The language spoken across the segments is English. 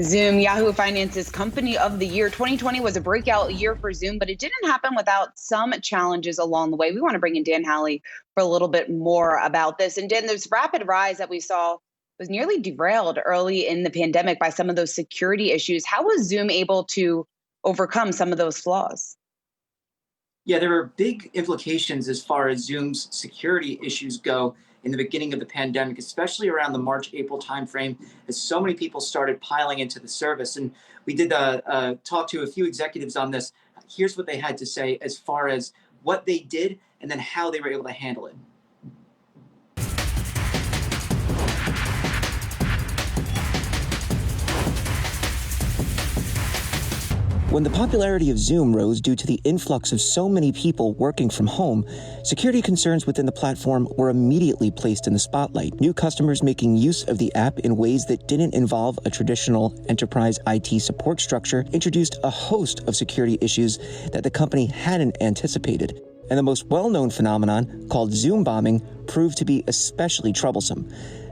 Zoom, Yahoo Finance's Company of the Year. 2020 was a breakout year for Zoom, but it didn't happen without some challenges along the way. We want to bring in Dan Howley for a little bit more about this. And Dan, this rapid rise that we saw was nearly derailed early in the pandemic by some of those security issues. How was Zoom able to overcome some of those flaws? Yeah, there are big implications as far as Zoom's security issues go in the beginning of the pandemic, especially around the March-April timeframe, as so many people started piling into the service. And we did talk to a few executives on this. Here's what they had to say as far as what they did and then how they were able to handle it. When the popularity of Zoom rose due to the influx of so many people working from home, security concerns within the platform were immediately placed in the spotlight. New customers making use of the app in ways that didn't involve a traditional enterprise IT support structure introduced a host of security issues that the company hadn't anticipated. And the most well-known phenomenon, called Zoom bombing, proved to be especially troublesome.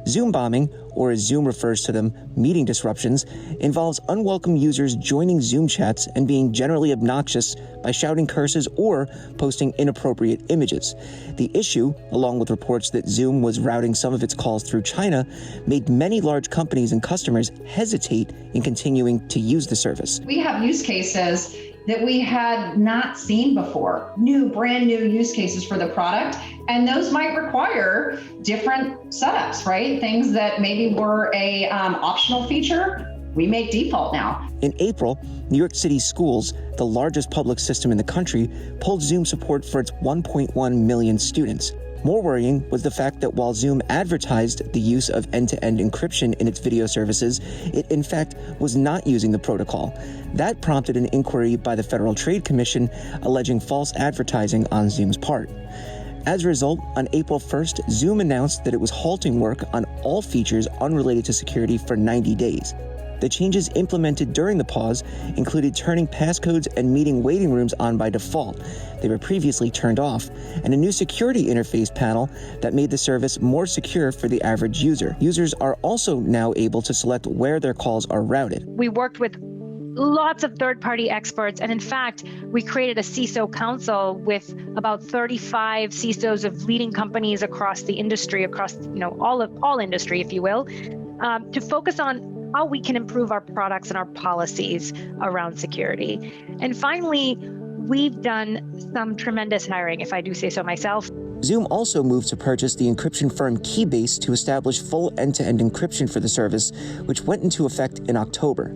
Zoom bombing, or as Zoom refers to them, meeting disruptions, involves unwelcome users joining Zoom chats and being generally obnoxious by shouting curses or posting inappropriate images. The issue, along with reports that Zoom was routing some of its calls through China, made many large companies and customers hesitate in continuing to use the service. We have use cases that we had not seen before, brand new use cases for the product. And those might require different setups, right? Things that maybe were a optional feature, we make default now. In April, New York City schools, the largest public system in the country, pulled Zoom support for its 1.1 million students. More worrying was the fact that while Zoom advertised the use of end-to-end encryption in its video services, it in fact was not using the protocol. That prompted an inquiry by the Federal Trade Commission alleging false advertising on Zoom's part. As a result, on April 1st, Zoom announced that it was halting work on all features unrelated to security for 90 days. The changes implemented during the pause included turning passcodes and meeting waiting rooms on by default. They were previously turned off, and a new security interface panel that made the service more secure for the average user. Users are also now able to select where their calls are routed. We worked with lots of third-party experts, and in fact, we created a CISO council with about 35 CISOs of leading companies across the industry, across all industry, if you will, to focus on how we can improve our products and our policies around security. And finally, we've done some tremendous hiring, if I do say so myself. Zoom also moved to purchase the encryption firm Keybase to establish full end-to-end encryption for the service, which went into effect in October.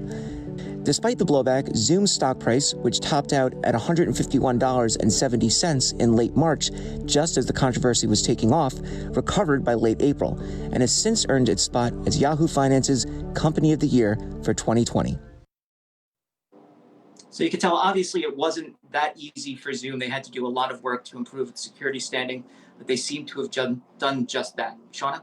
Despite the blowback, Zoom's stock price, which topped out at $151.70 in late March, just as the controversy was taking off, recovered by late April, and has since earned its spot as Yahoo Finance's Company of the Year for 2020. So you can tell, obviously, it wasn't that easy for Zoom. They had to do a lot of work to improve its security standing, but they seem to have done just that. Shauna?